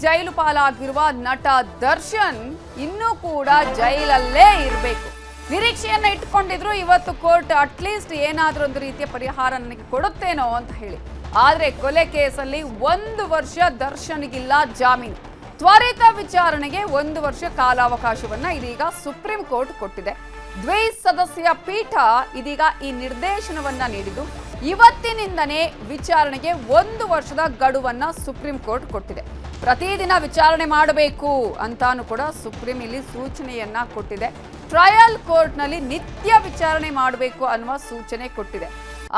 ಜೈಲು ಪಾಲಾಗಿರುವ ನಟ ದರ್ಶನ್ ಇನ್ನೂ ಕೂಡ ಜೈಲಲ್ಲೇ ಇರಬೇಕು. ನಿರೀಕ್ಷೆಯನ್ನ ಇಟ್ಕೊಂಡಿದ್ರು. ಇವತ್ತು ಕೋರ್ಟ್ ಅಟ್ಲೀಸ್ಟ್ ಏನಾದ್ರೂ ಒಂದು ರೀತಿಯ ಪರಿಹಾರ ನನಗೆ ಕೊಡುತ್ತೇನೋ ಅಂತ ಹೇಳಿ. ಆದ್ರೆ ಕೊಲೆ ಕೇಸಲ್ಲಿ 1 ವರ್ಷ ದರ್ಶನ್ಗಿಲ್ಲ ಜಾಮೀನು. ತ್ವರಿತ ವಿಚಾರಣೆಗೆ 1 ವರ್ಷ ಕಾಲಾವಕಾಶವನ್ನ ಇದೀಗ ಸುಪ್ರೀಂ ಕೋರ್ಟ್ ಕೊಟ್ಟಿದೆ. ದ್ವಿಸದಸ್ಯ ಪೀಠ ಇದೀಗ ಈ ನಿರ್ದೇಶನವನ್ನ ನೀಡಿದ್ದು ಇವತ್ತಿನಿಂದನೇ ವಿಚಾರಣೆಗೆ 1 ವರ್ಷದ ಗಡುವನ್ನ ಸುಪ್ರೀಂ ಕೋರ್ಟ್ ಕೊಟ್ಟಿದೆ. ಪ್ರತಿದಿನ ವಿಚಾರಣೆ ಮಾಡಬೇಕು ಅಂತಾನು ಕೂಡ ಸುಪ್ರೀಂ ಇಲ್ಲಿ ಸೂಚನೆಯನ್ನ ಕೊಟ್ಟಿದೆ. ಟ್ರಯಲ್ ಕೋರ್ಟ್ನಲ್ಲಿ ನಿತ್ಯ ವಿಚಾರಣೆ ಮಾಡಬೇಕು ಅನ್ನುವ ಸೂಚನೆ ಕೊಟ್ಟಿದೆ.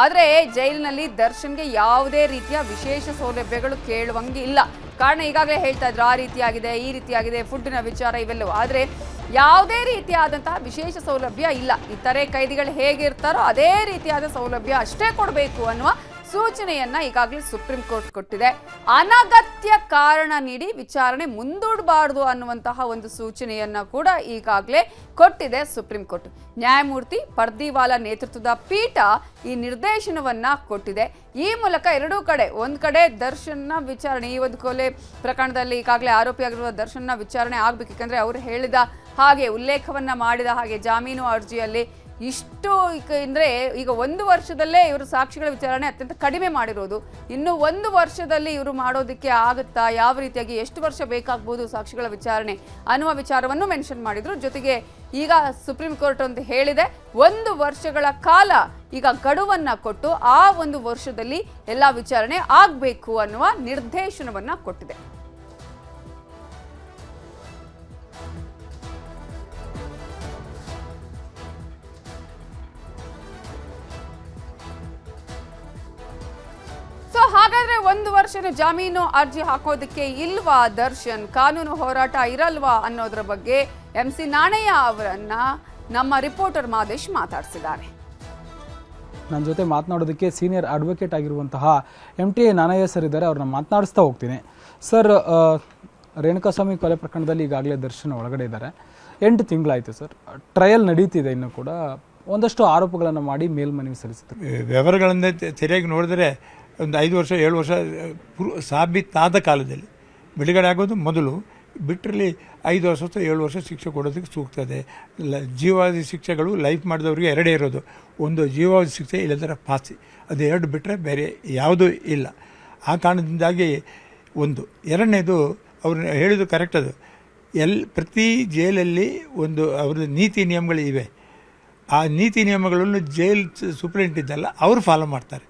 ಆದರೆ ಜೈಲಿನಲ್ಲಿ ದರ್ಶನ್ಗೆ ಯಾವುದೇ ರೀತಿಯ ವಿಶೇಷ ಸೌಲಭ್ಯಗಳು ಕೇಳುವಂಗೆ ಇಲ್ಲ. ಕಾರಣ ಈಗಾಗಲೇ ಹೇಳ್ತಾ ಇದ್ರು, ಆ ರೀತಿಯಾಗಿದೆ, ಈ ರೀತಿಯಾಗಿದೆ, ಫುಡ್ಡಿನ ವಿಚಾರ ಇವೆಲ್ಲವೂ. ಆದರೆ ಯಾವುದೇ ರೀತಿಯಾದಂತಹ ವಿಶೇಷ ಸೌಲಭ್ಯ ಇಲ್ಲ. ಇತರೆ ಕೈದಿಗಳು ಹೇಗಿರ್ತಾರೋ ಅದೇ ರೀತಿಯಾದ ಸೌಲಭ್ಯ ಅಷ್ಟೇ ಕೊಡಬೇಕು ಅನ್ನುವ ಸೂಚನೆಯನ್ನ ಈಗಾಗಲೇ ಸುಪ್ರೀಂ ಕೋರ್ಟ್ ಕೊಟ್ಟಿದೆ. ಅನಗತ್ಯ ಕಾರಣ ನೀಡಿ ವಿಚಾರಣೆ ಮುಂದೂಡಬಾರದು ಅನ್ನುವಂತಹ ಒಂದು ಸೂಚನೆಯನ್ನ ಕೂಡ ಈಗಾಗಲೇ ಕೊಟ್ಟಿದೆ ಸುಪ್ರೀಂ ಕೋರ್ಟ್. ನ್ಯಾಯಮೂರ್ತಿ ಪರ್ದಿವಾಲಾ ನೇತೃತ್ವದ ಪೀಠ ಈ ನಿರ್ದೇಶನವನ್ನ ಕೊಟ್ಟಿದೆ. ಈ ಮೂಲಕ ಎರಡೂ ಕಡೆ, ಒಂದು ಕಡೆ ದರ್ಶನ್ನ ವಿಚಾರಣೆ, ಈ ಒಂದು ಕೊಲೆ ಪ್ರಕರಣದಲ್ಲಿ ಈಗಾಗಲೇ ಆರೋಪಿಯಾಗಿರುವ ದರ್ಶನ್ನ ವಿಚಾರಣೆ ಆಗ್ಬೇಕು. ಯಾಕಂದ್ರೆ ಅವರು ಹೇಳಿದ ಹಾಗೆ, ಉಲ್ಲೇಖವನ್ನ ಮಾಡಿದ ಹಾಗೆ ಜಾಮೀನು ಅರ್ಜಿಯಲ್ಲಿ ಇಷ್ಟು ಅಂದರೆ ಈಗ 1 ವರ್ಷದಲ್ಲೇ ಇವರು ಸಾಕ್ಷಿಗಳ ವಿಚಾರಣೆ ಅತ್ಯಂತ ಕಡಿಮೆ ಮಾಡಿರೋದು. ಇನ್ನು 1 ವರ್ಷದಲ್ಲಿ ಇವರು ಮಾಡೋದಕ್ಕೆ ಆಗುತ್ತಾ, ಯಾವ ರೀತಿಯಾಗಿ, ಎಷ್ಟು ವರ್ಷ ಬೇಕಾಗ್ಬೋದು ಸಾಕ್ಷಿಗಳ ವಿಚಾರಣೆ ಅನ್ನುವ ವಿಚಾರವನ್ನು ಮೆನ್ಷನ್ ಮಾಡಿದ್ರು. ಜೊತೆಗೆ ಈಗ ಸುಪ್ರೀಂ ಕೋರ್ಟ್ ಅಂತ ಹೇಳಿದೆ 1 ವರ್ಷಗಳ ಕಾಲ ಈಗ ಗಡುವನ್ನ ಕೊಟ್ಟು ಆ 1 ವರ್ಷದಲ್ಲಿ ಎಲ್ಲ ವಿಚಾರಣೆ ಆಗಬೇಕು ಅನ್ನುವ ನಿರ್ದೇಶನವನ್ನ ಕೊಟ್ಟಿದೆ. ಹಾಗಾದ್ರೆ 1 ವರ್ಷದ ಜಾಮೀನು ಅರ್ಜಿ ಹಾಕೋದಕ್ಕೆ ಇಲ್ವಾ ದರ್ಶನ್? ಕಾನೂನು ಹೋರಾಟ ಇರಲ್ವಾ ಅನ್ನೋದ್ರ ಬಗ್ಗೆ MC ನಾಣಯ್ಯ ಅವರನ್ನ ನಮ್ಮ ರಿಪೋರ್ಟರ್ ಮಾದೇಶ್ ಮಾತಾಡ್ಸಿದ್ದಾರೆ. ನನ್ನ ಜೊತೆ ಮಾತನಾಡೋದಕ್ಕೆ ಸೀನಿಯರ್ ಅಡ್ವೊಕೇಟ್ ಆಗಿರುವಂತಹ MTA ನಾಣಯ್ಯ ಸರ್ ಇದ್ದಾರೆ. ಅವ್ರನ್ನ ಮಾತನಾಡಿಸ್ತಾ ಹೋಗ್ತೀನಿ. ಸರ್, ರೇಣುಕಾಸ್ವಾಮಿ ಕೊಲೆ ಪ್ರಕರಣದಲ್ಲಿ ಈಗಾಗಲೇ ದರ್ಶನ್ ಒಳಗಡೆ ಇದ್ದಾರೆ. 8 ತಿಂಗಳಾಯಿತು ಸರ್. ಟ್ರಯಲ್ ನಡೀತಿದೆ. ಇನ್ನೂ ಕೂಡ ಒಂದಷ್ಟು ಆರೋಪಗಳನ್ನು ಮಾಡಿ ಮೇಲ್ಮನವಿ ಸಲ್ಲಿಸಿದ್ರು. ವ್ಯವಹಾರಗಳನ್ನು ಸರಿಯಾಗಿ ನೋಡಿದ್ರೆ ಒಂದು 5 ವರ್ಷ 7 ವರ್ಷ ಸಾಬೀತಾದ ಕಾಲದಲ್ಲಿ ಬಿಡುಗಡೆ ಆಗೋದು ಮೊದಲು, ಬಿಟ್ಟರಲ್ಲಿ 5 ವರ್ಷ 7 ವರ್ಷ ಶಿಕ್ಷೆ ಕೊಡೋದಕ್ಕೆ ಸೂಕ್ತ ಇದೆ. ಜೀವಾವಧಿ ಶಿಕ್ಷೆಗಳು ಲೈಫ್ ಮಾಡಿದವರಿಗೆ 2 ಇರೋದು. ಒಂದು ಜೀವಾವಧಿ ಶಿಕ್ಷೆ, ಇಲ್ಲದರ ಫಾಸಿ. ಅದು 2 ಬಿಟ್ಟರೆ ಬೇರೆ ಯಾವುದೂ ಇಲ್ಲ. ಆ ಕಾರಣದಿಂದಾಗಿ ಒಂದು. ಎರಡನೇದು, ಅವ್ರು ಹೇಳಿದ್ದು ಕರೆಕ್ಟ್. ಅದು ಪ್ರತಿ ಜೈಲಲ್ಲಿ ಒಂದು ಅವ್ರದ್ದು ನೀತಿ ನಿಯಮಗಳು ಇವೆ. ಆ ನೀತಿ ನಿಯಮಗಳನ್ನು ಜೈಲ್ ಸೂಪ್ರಿಂಟ್ ಇದ್ದಲ್ಲ ಅವರು ಫಾಲೋ ಮಾಡ್ತಾರೆ.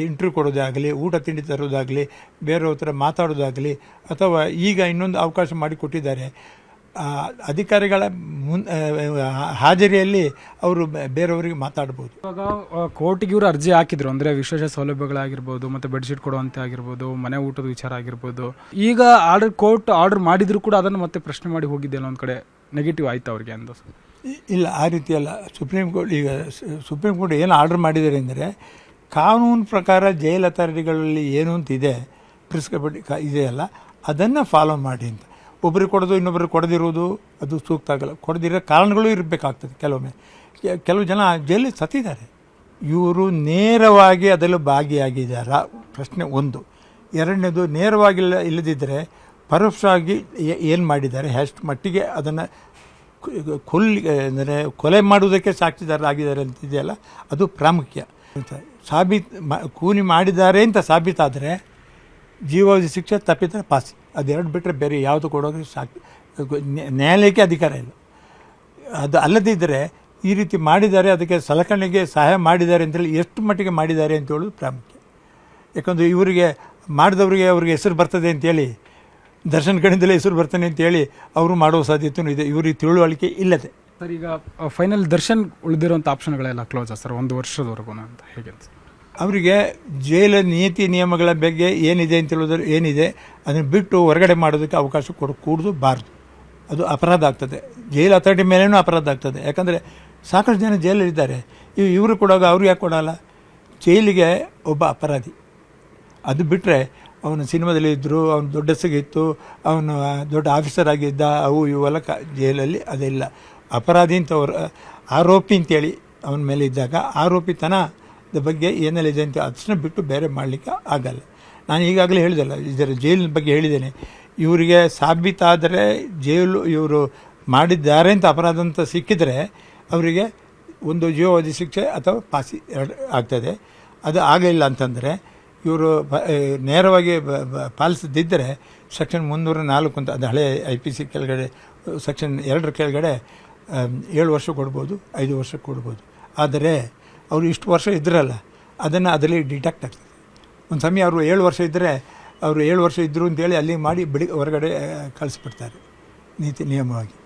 ಇಂಟರ್ವ್ಯೂ ಕೊಡೋದಾಗಲಿ, ಊಟ ತಿಂಡಿ ತರೋದಾಗಲಿ, ಬೇರೆಯವ್ರ ಹತ್ರ ಮಾತಾಡೋದಾಗಲಿ, ಅಥವಾ ಈಗ ಇನ್ನೊಂದು ಅವಕಾಶ ಮಾಡಿಕೊಟ್ಟಿದ್ದಾರೆ. ಅಧಿಕಾರಿಗಳ ಹಾಜರಿಯಲ್ಲಿ ಅವರು ಬೇರೆಯವರಿಗೆ ಮಾತಾಡ್ಬೋದು. ಇವಾಗ ಕೋರ್ಟಿಗೆ ಇವರು ಅರ್ಜಿ ಹಾಕಿದ್ರು, ಅಂದರೆ ವಿಶೇಷ ಸೌಲಭ್ಯಗಳಾಗಿರ್ಬೋದು, ಮತ್ತು ಬೆಡ್ಶೀಟ್ ಕೊಡುವಂತೆ ಆಗಿರ್ಬೋದು, ಮನೆ ಊಟದ ವಿಚಾರ ಆಗಿರ್ಬೋದು. ಈಗ ಕೋರ್ಟ್ ಆರ್ಡರ್ ಮಾಡಿದ್ರು ಕೂಡ ಅದನ್ನು ಮತ್ತೆ ಪ್ರಶ್ನೆ ಮಾಡಿ ಹೋಗಿದ್ದೆಲ್ಲ ಒಂದು ಕಡೆ ನೆಗೆಟಿವ್ ಆಯ್ತು ಅವ್ರಿಗೆ ಅಂದ. ಇಲ್ಲ, ಆ ರೀತಿ ಅಲ್ಲ. ಸುಪ್ರೀಂ ಕೋರ್ಟ್ ಏನು ಆರ್ಡರ್ ಮಾಡಿದ್ದಾರೆ ಅಂದರೆ, ಕಾನೂನು ಪ್ರಕಾರ ಜೈಲ್ ಅಥಾರಿಟಿಗಳಲ್ಲಿ ಏನು ಅಂತಿದೆ, ಪ್ರಿಸ್ಕ್ರೈಬ್ ಇದೆಯಲ್ಲ, ಅದನ್ನು ಫಾಲೋ ಮಾಡಿ ಅಂತ. ಒಬ್ಬರಿಗೆ ಕೊಡೋದು ಇನ್ನೊಬ್ಬರಿಗೆ ಕೊಡದಿರೋದು ಅದು ಸೂಕ್ತ ಆಗಲ್ಲ. ಕೊಡದಿರೋ ಕಾರಣಗಳು ಇರಬೇಕಾಗ್ತದೆ. ಕೆಲವು ಜನ ಜೈಲಿಗೆ ಸತ್ತಿದ್ದಾರೆ. ಇವರು ನೇರವಾಗಿ ಅದರಲ್ಲಿ ಭಾಗಿಯಾಗಿದ್ದಾರಾ ಪ್ರಶ್ನೆ ಒಂದು. ಎರಡನೇದು, ನೇರವಾಗಿ ಇಲ್ಲದಿದ್ದರೆ ಪರೋಕ್ಷವಾಗಿ ಏನು ಮಾಡಿದ್ದಾರೆ, ಎಷ್ಟು ಮಟ್ಟಿಗೆ ಅದನ್ನು ಅಂದರೆ ಕೊಲೆ ಮಾಡುವುದಕ್ಕೆ ಸಾಕ್ಷಿದಾರರಾಗಿದ್ದಾರೆ ಅಂತಿದೆಯಲ್ಲ, ಅದು ಪ್ರಾಮುಖ್ಯ. ಕೂಲಿ ಮಾಡಿದ್ದಾರೆ ಅಂತ ಸಾಬೀತಾದರೆ ಜೀವಾವಧಿ ಶಿಕ್ಷೆ, ತಪ್ಪಿದರೆ ಪಾಸಿ. ಅದೆರಡು ಬಿಟ್ಟರೆ ಬೇರೆ ಯಾವುದು ಕೊಡೋದು ನ್ಯಾಯಾಲಯಕ್ಕೆ ಅಧಿಕಾರ ಇಲ್ಲ. ಅದು ಅಲ್ಲದಿದ್ದರೆ ಈ ರೀತಿ ಮಾಡಿದ್ದಾರೆ, ಅದಕ್ಕೆ ಸಲಕರಣೆಗೆ ಸಹಾಯ ಮಾಡಿದ್ದಾರೆ ಅಂತೇಳಿ ಎಷ್ಟು ಮಟ್ಟಿಗೆ ಮಾಡಿದ್ದಾರೆ ಅಂತ ಹೇಳೋದು ಪ್ರಾಮುಖ್ಯ. ಯಾಕಂದರೆ ಇವರಿಗೆ ಮಾಡಿದವರಿಗೆ ಅವ್ರಿಗೆ ಹೆಸರು ಬರ್ತದೆ ಅಂತೇಳಿ, ದರ್ಶನ್ ಕಡೆಯಿಂದಲೇ ಹೆಸರು ಬರ್ತಾನೆ ಅಂತೇಳಿ ಅವರು ಮಾಡುವ ಸಾಧ್ಯತೆಯೂ ಇದೆ. ಇವರಿಗೆ ತಿಳುವಳಿಕೆ ಇಲ್ಲದೆ. ಸರ್, ಈಗ ಫೈನಲ್ ದರ್ಶನ್ ಉಳಿದಿರುವಂಥ ಆಪ್ಷನ್ಗಳೆಲ್ಲ ಕ್ಲೋಸ್ ಸರ್ 1 ವರ್ಷದವರೆಗೂ ಅಂತ ಹೇಗೆ? ಅವರಿಗೆ ಜೈಲ ನೀತಿ ನಿಯಮಗಳ ಬಗ್ಗೆ ಏನಿದೆ ಅಂತ ಹೇಳೋದು ಏನಿದೆ ಅದನ್ನು ಬಿಟ್ಟು ಹೊರಗಡೆ ಮಾಡೋದಕ್ಕೆ ಅವಕಾಶ ಕೂಡಬಾರ್ದು. ಅದು ಅಪರಾಧ ಆಗ್ತದೆ. ಜೈಲ್ ಅಥಾರಿಟಿ ಮೇಲೇನೂ ಅಪರಾಧ ಆಗ್ತದೆ. ಯಾಕಂದರೆ ಸಾಕಷ್ಟು ಜನ ಜೈಲಲ್ಲಿದ್ದಾರೆ. ಇವರು ಕೊಡೋದು ಅವ್ರಿಗೆ ಯಾಕೆ ಕೊಡೋಲ್ಲ? ಜೈಲಿಗೆ ಒಬ್ಬ ಅಪರಾಧಿ. ಅದು ಬಿಟ್ಟರೆ ಅವನು ಸಿನಿಮಾದಲ್ಲಿ ಇದ್ದರು, ಅವನು ದೊಡ್ಡ ಹೆಸರಿಗಿತ್ತು, ಅವನು ದೊಡ್ಡ ಆಫೀಸರ್ ಆಗಿದ್ದ, ಅವು ಇವೆಲ್ಲ ಜೈಲಲ್ಲಿ ಅದಿಲ್ಲ. ಅಪರಾಧಿ ಅಂತ ಆರೋಪಿ ಅಂತೇಳಿ ಅವನ ಮೇಲೆ ಇದ್ದಾಗ ಆರೋಪಿತನದ ಬಗ್ಗೆ ಏನೆಲ್ಲ ಇದೆ ಅಂತ ಅದನ್ನ ಬಿಟ್ಟು ಬೇರೆ ಮಾಡಲಿಕ್ಕೆ ಆಗಲ್ಲ. ನಾನು ಈಗಾಗಲೇ ಹೇಳಿದಲ್ಲ, ಇದರ ಜೈಲಿನ ಬಗ್ಗೆ ಹೇಳಿದ್ದೇನೆ. ಇವರಿಗೆ ಸಾಬೀತಾದರೆ ಜೈಲು ಇವರು ಮಾಡಿದ್ದಾರೆ ಅಂತ ಅಪರಾಧ ಅಂತ ಸಿಕ್ಕಿದರೆ ಅವರಿಗೆ ಒಂದು ಜೀವಾವಧಿ ಶಿಕ್ಷೆ ಅಥವಾ ಪಾಸಿ ಎರಡು ಆಗ್ತದೆ. ಅದು ಆಗಲಿಲ್ಲ ಅಂತಂದರೆ ಇವರು ನೇರವಾಗಿ ಪಾಲಿಸದಿದ್ದರೆ ಸೆಕ್ಷನ್ 304 ಅಂತ ಅದು ಹಳೆ IPC ಕೆಳಗಡೆ ಸೆಕ್ಷನ್ 2 ಕೆಳಗಡೆ 7 ವರ್ಷ ಕೊಡ್ಬೋದು, 5 ವರ್ಷ ಕೊಡ್ಬೋದು. ಆದರೆ ಅವರು ಇಷ್ಟು ವರ್ಷ ಇದ್ರಲ್ಲ ಅದನ್ನು ಅದರಲ್ಲಿ ಡಿಟೆಕ್ಟ್ ಆಗ್ತದೆ. ಒಂದು ಸಮಯ ಅವರು 7 ವರ್ಷ ಇದ್ದರೆ ಅವರು 7 ವರ್ಷ ಇದ್ದರು ಅಂತೇಳಿ ಅಲ್ಲಿ ಮಾಡಿ ಹೊರಗಡೆ ಕಳಿಸ್ಬಿಡ್ತಾರೆ ನೀತಿ ನಿಯಮವಾಗಿ.